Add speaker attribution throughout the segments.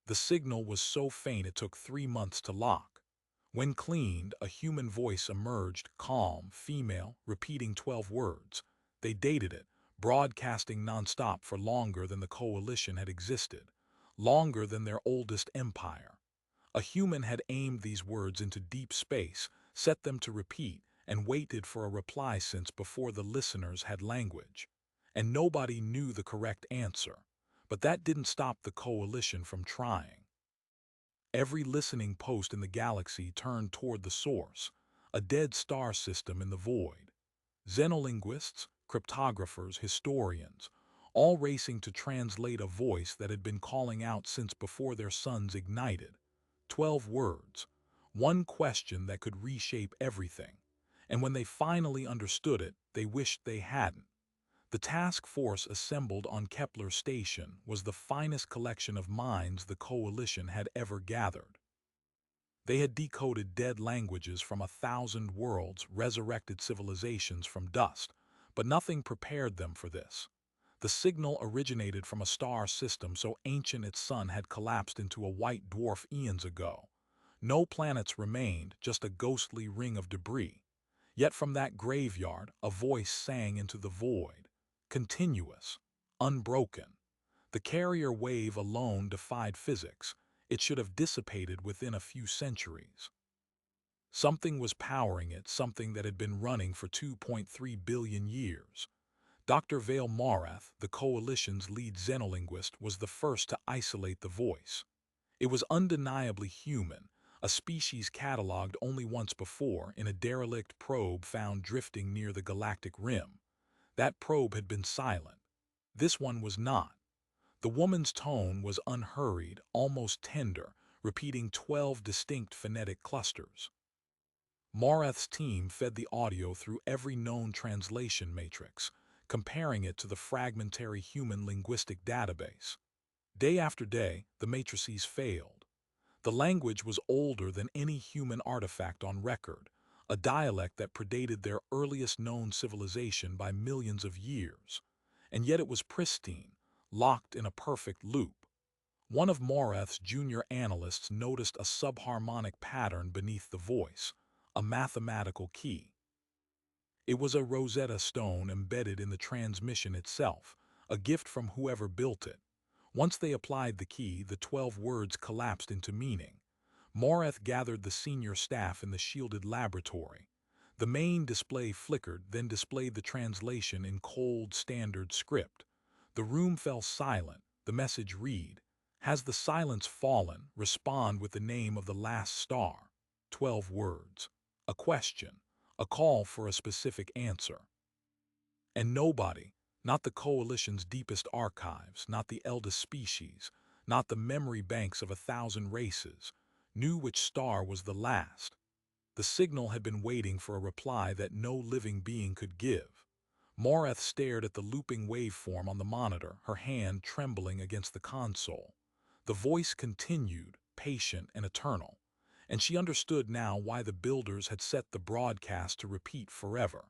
Speaker 1: The signal was so faint it took 3 months to lock. When cleaned, a human voice emerged, calm, female, repeating 12 words. They dated it, broadcasting nonstop for longer than the coalition had existed, longer than their oldest empire. A human had aimed these words into deep space, set them to repeat, and waited for a reply since before the listeners had language. And nobody knew the correct answer. But that didn't stop the coalition from trying. Every listening post in the galaxy turned toward the source, a dead star system in the void. Xenolinguists, cryptographers, historians, all racing to translate a voice that had been calling out since before their suns ignited. 12 words, one question that could reshape everything. And when they finally understood it, they wished they hadn't. The task force assembled on Kepler Station was the finest collection of minds the coalition had ever gathered. They had decoded dead languages from 1,000 worlds, resurrected civilizations from dust, but nothing prepared them for this. The signal originated from a star system so ancient its sun had collapsed into a white dwarf eons ago. No planets remained, just a ghostly ring of debris. Yet from that graveyard, a voice sang into the void, continuous, unbroken. The carrier wave alone defied physics. It should have dissipated within a few centuries. Something was powering it, something that had been running for 2.3 billion years. Dr. Vale Morath, the coalition's lead xenolinguist, was the first to isolate the voice. It was undeniably human, a species catalogued only once before in a derelict probe found drifting near the galactic rim. That probe had been silent. This one was not. The woman's tone was unhurried, almost tender, repeating 12 distinct phonetic clusters. Morath's team fed the audio through every known translation matrix, comparing it to the fragmentary human linguistic database. Day after day, the matrices failed. The language was older than any human artifact on record, a dialect that predated their earliest known civilization by millions of years. And yet it was pristine, locked in a perfect loop. One of Morath's junior analysts noticed a subharmonic pattern beneath the voice, a mathematical key. It was a Rosetta Stone embedded in the transmission itself, a gift from whoever built it. Once they applied the key, the 12 words collapsed into meaning. Morath gathered the senior staff in the shielded laboratory. The main display flickered, then displayed the translation in cold, standard script. The room fell silent. The message read, "Has the silence fallen? Respond with the name of the last star." 12 words. A question. A call for a specific answer. And nobody, not the coalition's deepest archives, not the eldest species, not the memory banks of 1,000 races, knew which star was the last. The signal had been waiting for a reply that no living being could give. Morath stared at the looping waveform on the monitor, her hand trembling against the console. The voice continued, patient and eternal, and she understood now why the builders had set the broadcast to repeat forever.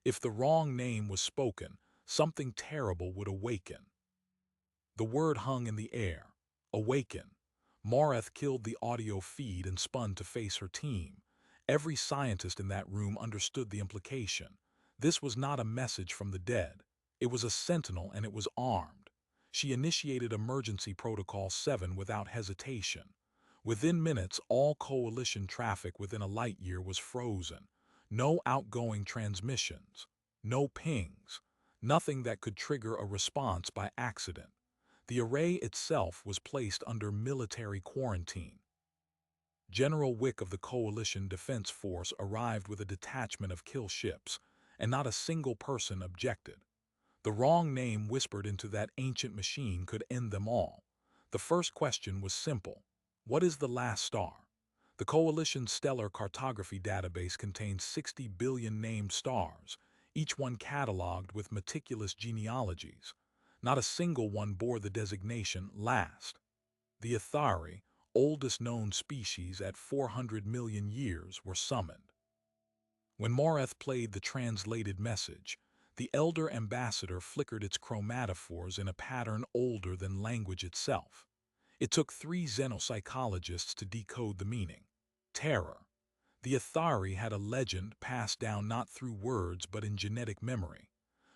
Speaker 1: If the wrong name was spoken, something terrible would awaken. The word hung in the air. Awaken. Morath killed the audio feed and spun to face her team. Every scientist in that room understood the implication. This was not a message from the dead. It was a sentinel, and it was armed. She initiated Emergency Protocol 7 without hesitation. Within minutes, all coalition traffic within a light year was frozen. No outgoing transmissions. No pings. Nothing that could trigger a response by accident. The array itself was placed under military quarantine. General Wick of the Coalition Defense Force arrived with a detachment of kill ships, and not a single person objected. The wrong name whispered into that ancient machine could end them all. The first question was simple. What is the last star? The Coalition's stellar cartography database contains 60 billion named stars, each one catalogued with meticulous genealogies. Not a single one bore the designation last. The Ithari, oldest known species at 400 million years, were summoned. When Morath played the translated message, the elder ambassador flickered its chromatophores in a pattern older than language itself. It took 3 xenopsychologists to decode the meaning. Terror. The Athari had a legend passed down not through words but in genetic memory.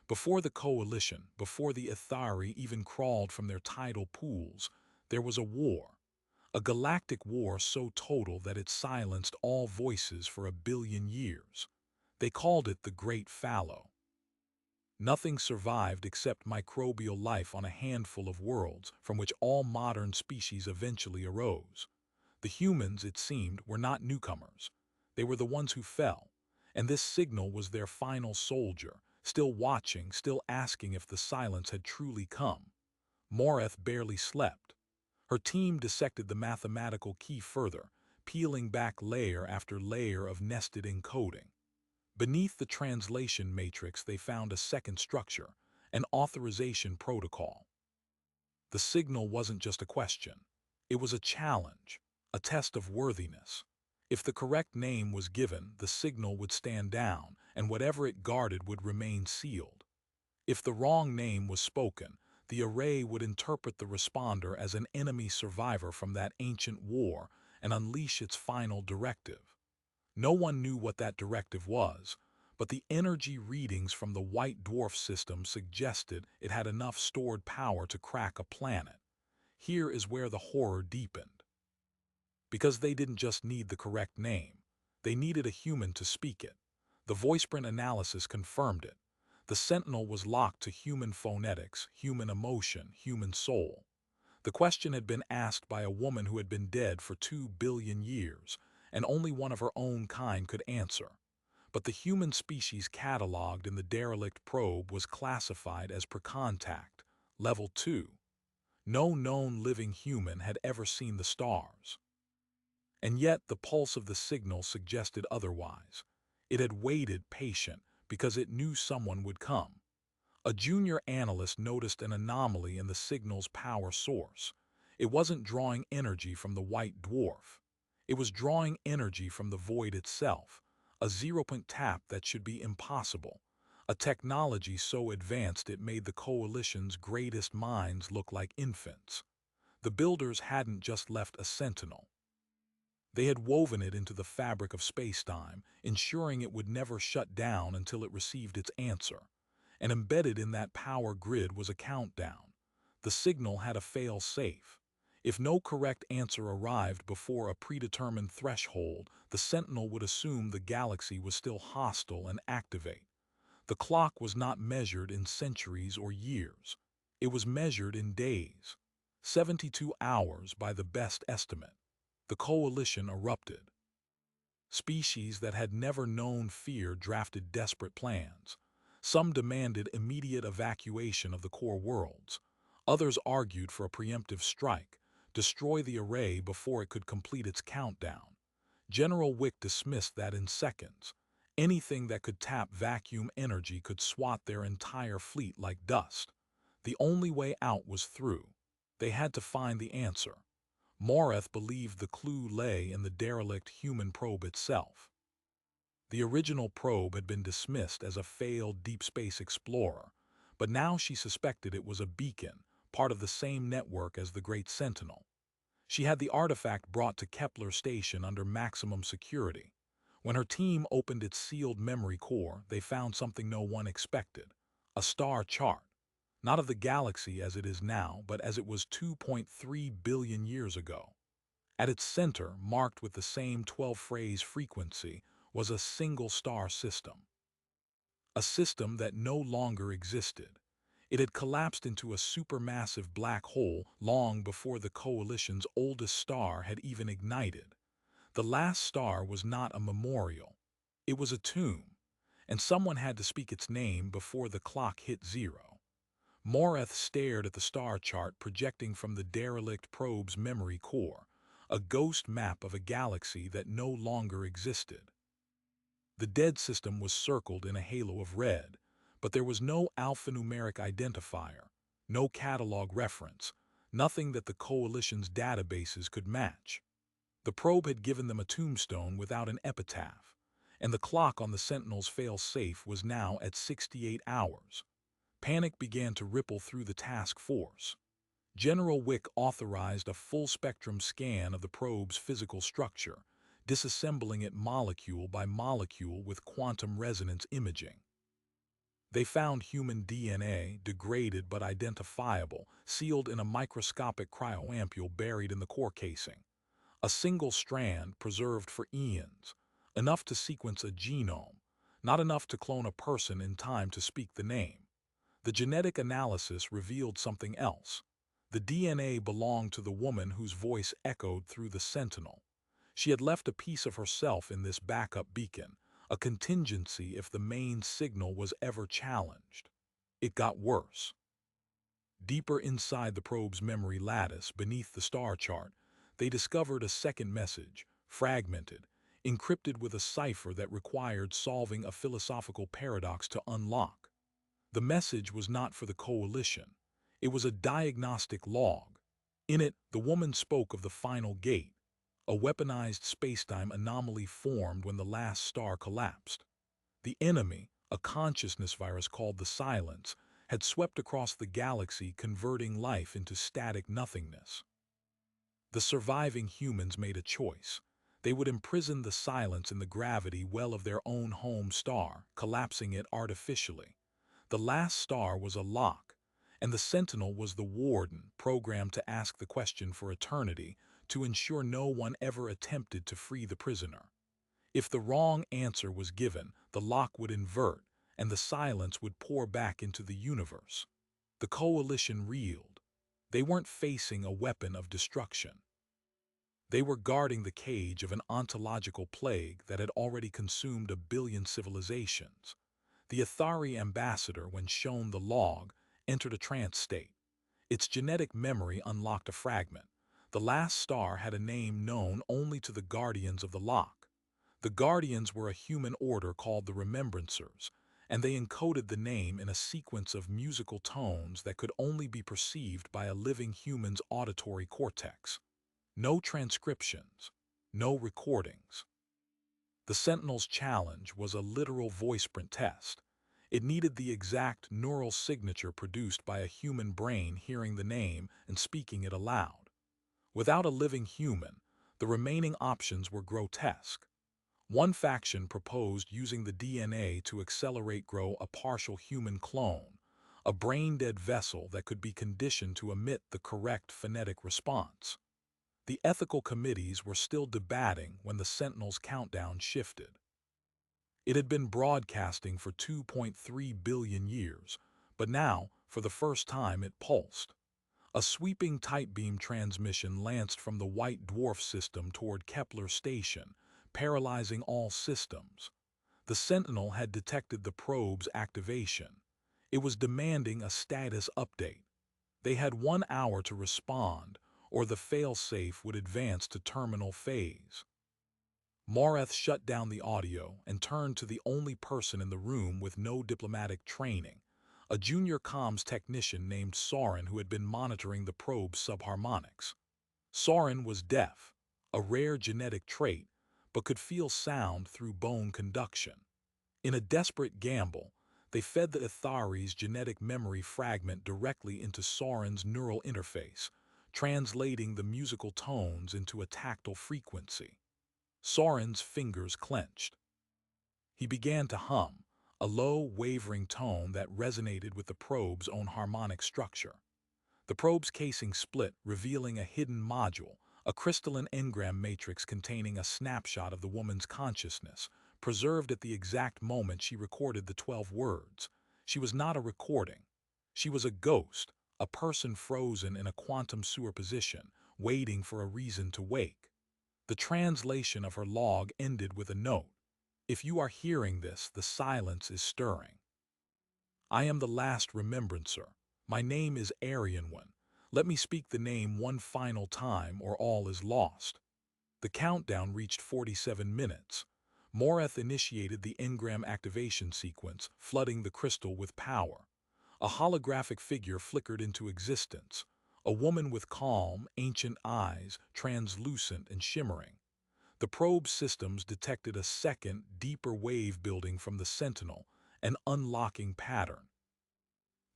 Speaker 1: Before the coalition, before the Athari even crawled from their tidal pools, there was a war. A galactic war so total that it silenced all voices for 1 billion years. They called it the Great Fallow. Nothing survived except microbial life on a handful of worlds from which all modern species eventually arose. The humans, it seemed, were not newcomers. They were the ones who fell, and this signal was their final soldier, still watching, still asking if the silence had truly come. Moreth barely slept. Her team dissected the mathematical key further, peeling back layer after layer of nested encoding. Beneath the translation matrix they found a second structure, an authorization protocol. The signal wasn't just a question. It was a challenge, a test of worthiness. If the correct name was given, the signal would stand down, and whatever it guarded would remain sealed. If the wrong name was spoken, the array would interpret the responder as an enemy survivor from that ancient war and unleash its final directive. No one knew what that directive was, but the energy readings from the white dwarf system suggested it had enough stored power to crack a planet. Here is where the horror deepened. Because they didn't just need the correct name, they needed a human to speak it. The voiceprint analysis confirmed it. The Sentinel was locked to human phonetics, human emotion, human soul. The question had been asked by a woman who had been dead for 2 billion years, and only one of her own kind could answer. But the human species cataloged in the derelict probe was classified as per contact, level 2. No known living human had ever seen the stars. And yet the pulse of the signal suggested otherwise. It had waited patient because it knew someone would come. A junior analyst noticed an anomaly in the signal's power source. It wasn't drawing energy from the white dwarf. It was drawing energy from the void itself, a zero-point tap that should be impossible, a technology so advanced it made the coalition's greatest minds look like infants. The builders hadn't just left a sentinel. They had woven it into the fabric of space-time, ensuring it would never shut down until it received its answer. And embedded in that power grid was a countdown. The signal had a fail-safe. If no correct answer arrived before a predetermined threshold, the Sentinel would assume the galaxy was still hostile and activate. The clock was not measured in centuries or years. It was measured in days. 72 hours by the best estimate. The coalition erupted. Species that had never known fear drafted desperate plans. Some demanded immediate evacuation of the core worlds. Others argued for a preemptive strike, destroy the array before it could complete its countdown. General Wick dismissed that in seconds. Anything that could tap vacuum energy could swat their entire fleet like dust. The only way out was through. They had to find the answer. Moreth believed the clue lay in the derelict human probe itself. The original probe had been dismissed as a failed deep space explorer, but now she suspected it was a beacon, part of the same network as the Great Sentinel. She had the artifact brought to Kepler Station under maximum security. When her team opened its sealed memory core, they found something no one expected: a star chart. Not of the galaxy as it is now, but as it was 2.3 billion years ago. At its center, marked with the same 12-phrase frequency, was a single star system. A system that no longer existed. It had collapsed into a supermassive black hole long before the coalition's oldest star had even ignited. The last star was not a memorial. It was a tomb, and someone had to speak its name before the clock hit 0. Moreth stared at the star chart projecting from the derelict probe's memory core, a ghost map of a galaxy that no longer existed. The dead system was circled in a halo of red, but there was no alphanumeric identifier, no catalog reference, nothing that the coalition's databases could match. The probe had given them a tombstone without an epitaph, and the clock on the Sentinel's fail-safe was now at 68 hours. Panic began to ripple through the task force. General Wick authorized a full-spectrum scan of the probe's physical structure, disassembling it molecule by molecule with quantum resonance imaging. They found human DNA, degraded but identifiable, sealed in a microscopic cryoampule buried in the core casing. A single strand preserved for eons, enough to sequence a genome, not enough to clone a person in time to speak the name. The genetic analysis revealed something else. The DNA belonged to the woman whose voice echoed through the Sentinel. She had left a piece of herself in this backup beacon, a contingency if the main signal was ever challenged. It got worse. Deeper inside the probe's memory lattice, beneath the star chart, they discovered a second message, fragmented, encrypted with a cipher that required solving a philosophical paradox to unlock. The message was not for the coalition. It was a diagnostic log. In it, the woman spoke of the final gate, a weaponized spacetime anomaly formed when the last star collapsed. The enemy, a consciousness virus called the Silence, had swept across the galaxy, converting life into static nothingness. The surviving humans made a choice. They would imprison the Silence in the gravity well of their own home star, collapsing it artificially. The last star was a lock, and the Sentinel was the warden, programmed to ask the question for eternity, to ensure no one ever attempted to free the prisoner. If the wrong answer was given, the lock would invert, and the Silence would pour back into the universe. The coalition reeled. They weren't facing a weapon of destruction. They were guarding the cage of an ontological plague that had already consumed 1 billion civilizations. The Athari ambassador, when shown the log, entered a trance state. Its genetic memory unlocked a fragment. The last star had a name known only to the guardians of the lock. The guardians were a human order called the Remembrancers, and they encoded the name in a sequence of musical tones that could only be perceived by a living human's auditory cortex. No transcriptions, no recordings. The Sentinel's challenge was a literal voiceprint test. It needed the exact neural signature produced by a human brain hearing the name and speaking it aloud. Without a living human, the remaining options were grotesque. One faction proposed using the DNA to accelerate grow a partial human clone, a brain-dead vessel that could be conditioned to emit the correct phonetic response. The ethical committees were still debating when the Sentinel's countdown shifted. It had been broadcasting for 2.3 billion years, but now, for the first time, it pulsed. A sweeping tight beam transmission lanced from the White Dwarf system toward Kepler Station, paralyzing all systems. The Sentinel had detected the probe's activation. It was demanding a status update. They had 1 hour to respond, or the failsafe would advance to terminal phase. Moreth shut down the audio and turned to the only person in the room with no diplomatic training, a junior comms technician named Soren who had been monitoring the probe's subharmonics. Soren was deaf, a rare genetic trait, but could feel sound through bone conduction. In a desperate gamble, they fed the Athari's genetic memory fragment directly into Soren's neural interface, translating the musical tones into a tactile frequency. Soren's fingers clenched. He began to hum, a low, wavering tone that resonated with the probe's own harmonic structure. The probe's casing split, revealing a hidden module, a crystalline engram matrix containing a snapshot of the woman's consciousness, preserved at the exact moment she recorded the 12 words. She was not a recording. She was a ghost, a person frozen in a quantum superposition, waiting for a reason to wake. The translation of her log ended with a note. If you are hearing this, the Silence is stirring. I am the last remembrancer. My name is Aryan One. Let me speak the name one final time or all is lost. The countdown reached 47 minutes. Moreth initiated the engram activation sequence, flooding the crystal with power. A holographic figure flickered into existence, a woman with calm, ancient eyes, translucent and shimmering. The probe systems detected a second, deeper wave building from the Sentinel, an unlocking pattern.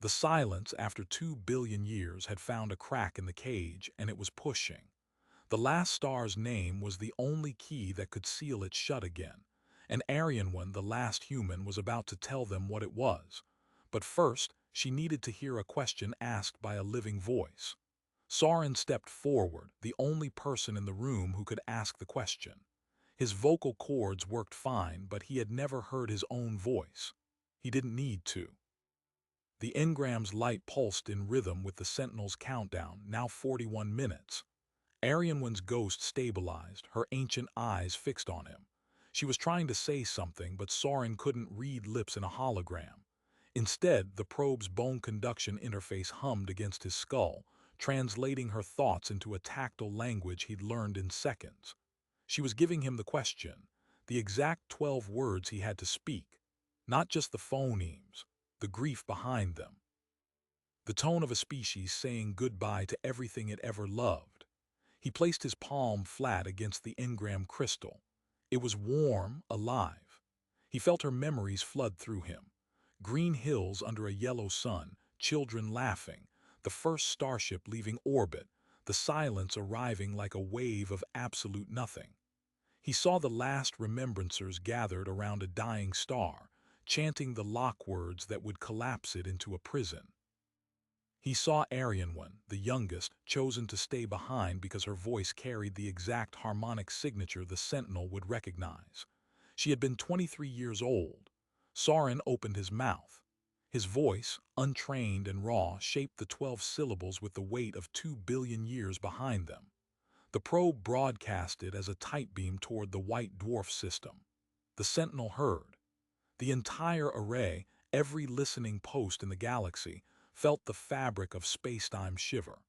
Speaker 1: The silence, after 2 billion years, had found a crack in the cage, and it was pushing. The last star's name was the only key that could seal it shut again, and Aryan, the last human, was about to tell them what it was. But first, she needed to hear a question asked by a living voice. Soren stepped forward, the only person in the room who could ask the question. His vocal cords worked fine, but he had never heard his own voice. He didn't need to. The engram's light pulsed in rhythm with the Sentinel's countdown, now 41 minutes. Aryan's ghost stabilized, her ancient eyes fixed on him. She was trying to say something, but Soren couldn't read lips in a hologram. Instead, the probe's bone conduction interface hummed against his skull, translating her thoughts into a tactile language he'd learned in seconds. She was giving him the question, the exact 12 words he had to speak, not just the phonemes, the grief behind them. The tone of a species saying goodbye to everything it ever loved. He placed his palm flat against the engram crystal. It was warm, alive. He felt her memories flood through him. Green hills under a yellow sun, children laughing, the first starship leaving orbit, the silence arriving like a wave of absolute nothing. He saw the last remembrancers gathered around a dying star, chanting the lock words that would collapse it into a prison. He saw Aryan, the youngest, chosen to stay behind because her voice carried the exact harmonic signature the Sentinel would recognize. She had been 23 years old. Soren opened his mouth. His voice, untrained and raw, shaped the 12 syllables with the weight of 2 billion years behind them. The probe broadcasted as a tight beam toward the white dwarf system. The Sentinel heard. The entire array, every listening post in the galaxy, felt the fabric of spacetime shiver.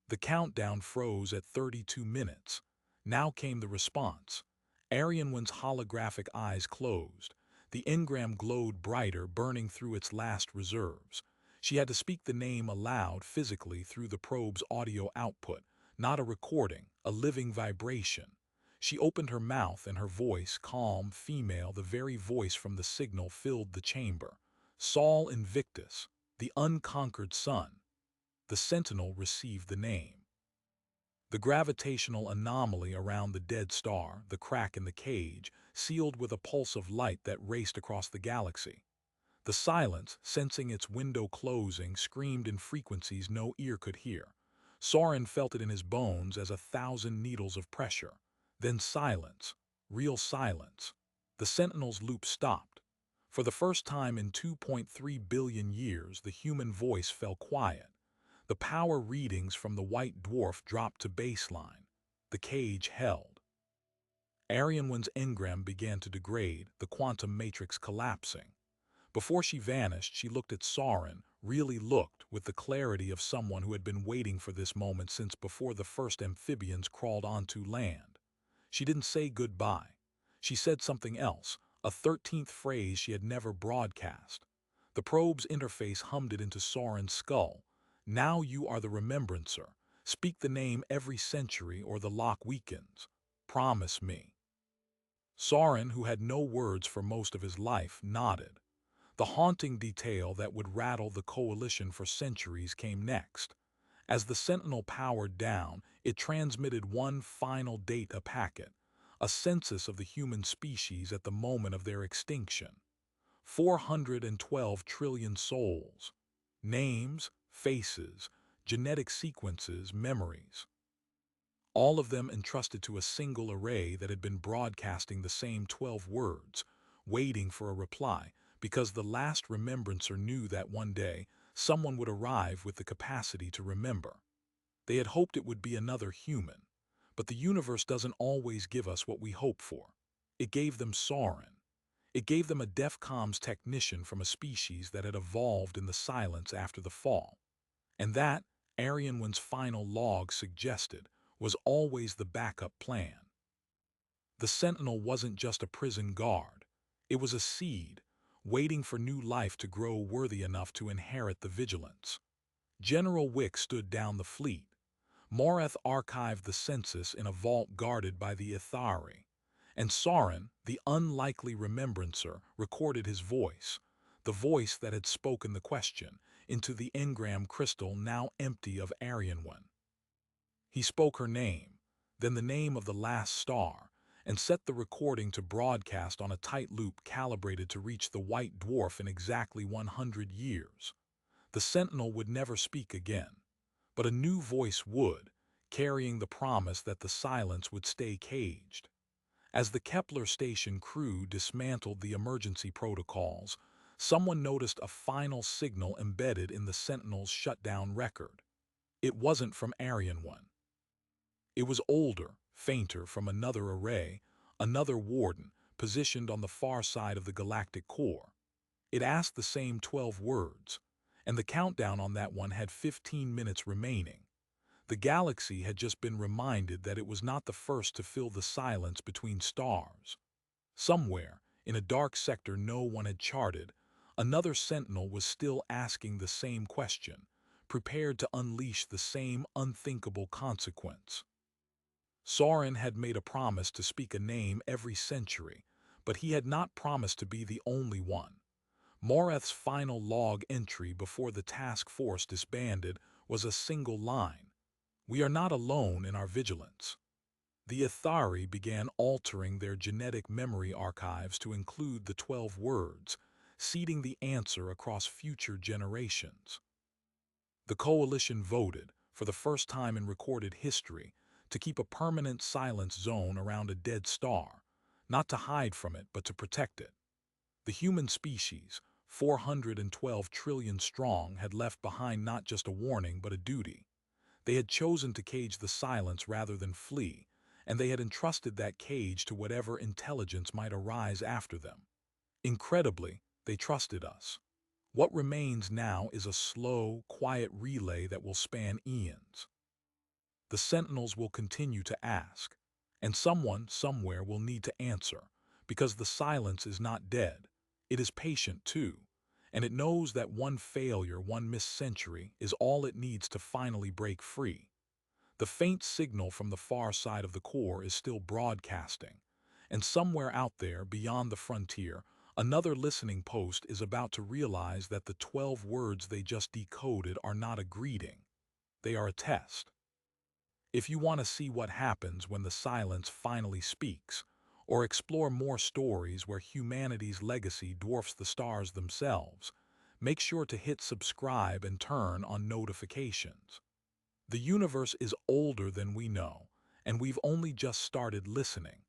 Speaker 1: The countdown froze at 32 minutes. Now came the response. Aryan's holographic eyes closed. The engram glowed brighter, burning through its last reserves. She had to speak the name aloud physically through the probe's audio output, not a recording, a living vibration. She opened her mouth and her voice, calm, female, the very voice from the signal, filled the chamber. Sol Invictus, the unconquered sun. The Sentinel received the name. The gravitational anomaly around the dead star, the crack in the cage, sealed with a pulse of light that raced across the galaxy. The silence, sensing its window closing, screamed in frequencies no ear could hear. Soren felt it in his bones as 1,000 needles of pressure. Then silence, real silence. The Sentinel's loop stopped. For the first time in 2.3 billion years, the human voice fell quiet. The power readings from the white dwarf dropped to baseline. The cage held. Aryan's engram began to degrade, the quantum matrix collapsing. Before she vanished, she looked at Soren, really looked, with the clarity of someone who had been waiting for this moment since before the first amphibians crawled onto land. She didn't say goodbye. She said something else, a 13th phrase she had never broadcast. The probe's interface hummed it into Soren's skull. Now you are the remembrancer. Speak the name every century or the lock weakens. Promise me. Soren, who had no words for most of his life, nodded. The haunting detail that would rattle the coalition for centuries came next. As the Sentinel powered down, it transmitted one final data packet, a census of the human species at the moment of their extinction. 412 trillion souls. Names, faces, genetic sequences, memories. All of them entrusted to a single array that had been broadcasting the same 12 words, waiting for a reply, because the last remembrancer knew that one day someone would arrive with the capacity to remember. They had hoped it would be another human, but the universe doesn't always give us what we hope for. It gave them Soren. It gave them a DEFCOM's technician from a species that had evolved in the silence after the fall. And that, Aryan's final log suggested, was always the backup plan. The Sentinel wasn't just a prison guard. It was a seed, waiting for new life to grow worthy enough to inherit the vigilance. General Wick stood down the fleet. Moreth archived the census in a vault guarded by the Ithari. And Soren, the unlikely remembrancer, recorded his voice, the voice that had spoken the question, into the engram crystal now empty of Aryan one. He spoke her name, then the name of the last star, and set the recording to broadcast on a tight loop calibrated to reach the white dwarf in exactly 100 years. The sentinel would never speak again, but a new voice would, carrying the promise that the silence would stay caged. As the Kepler station crew dismantled the emergency protocols, someone noticed a final signal embedded in the Sentinel's shutdown record. It wasn't from Aryan 1. It was older, fainter, from another array, another warden, positioned on the far side of the galactic core. It asked the same 12 words, and the countdown on that one had 15 minutes remaining. The galaxy had just been reminded that it was not the first to fill the silence between stars. Somewhere, in a dark sector no one had charted, another sentinel was still asking the same question, prepared to unleash the same unthinkable consequence. Soren had made a promise to speak a name every century, but he had not promised to be the only one. Moreth's final log entry before the task force disbanded was a single line: "We are not alone in our vigilance." The Ithari began altering their genetic memory archives to include the 12 words, seeding the answer across future generations. The coalition voted, for the first time in recorded history, to keep a permanent silence zone around a dead star, not to hide from it but to protect it. The human species, 412 trillion strong, had left behind not just a warning but a duty. They had chosen to cage the silence rather than flee, and they had entrusted that cage to whatever intelligence might arise after them. Incredibly, they trusted us. What remains now is a slow, quiet relay that will span eons. The sentinels will continue to ask, and someone, somewhere, will need to answer, because the silence is not dead. It is patient, too, and it knows that one failure, one missed century, is all it needs to finally break free. The faint signal from the far side of the core is still broadcasting, and somewhere out there, beyond the frontier, another listening post is about to realize that the 12 words they just decoded are not a greeting. They are a test. If you want to see what happens when the silence finally speaks, or explore more stories where humanity's legacy dwarfs the stars themselves, make sure to hit subscribe and turn on notifications. The universe is older than we know, and we've only just started listening.